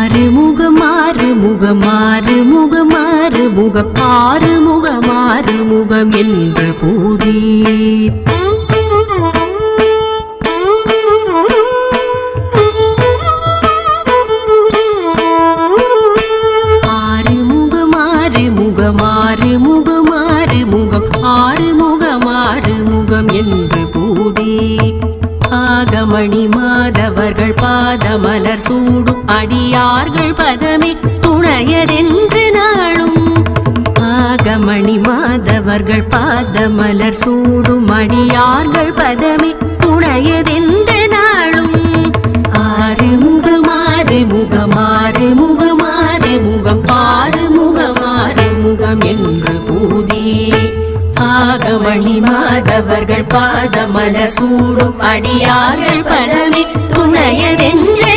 ஆறுமுகமாறு முகமாறு முகமாறு முகப்பாறு முகமாறு முகம் என்று பூதி ஆறுமுகமாறு முகமாறு முகமாறு முகம் ஆறுமுகமாறு முகம் என்று பூதி ஆகமணி மாதவர்கள் பாதமலர் சூடும் அடியார்கள் பதமே துணையதென்று நாளும் ஆகமணி மாதவர்கள் பாதமலர் சூடும் அடியார்கள் பதமே துணையதென்று நாளும் ஆறுமுகமாறு முகமாறு முகமாறு முகம் ஆறுமுகமாறு முகம் என்று பூதி ஆகமணி மாதவர்கள் பாதமலர் சூடும் அடியார்கள் பதமே துணையதென்று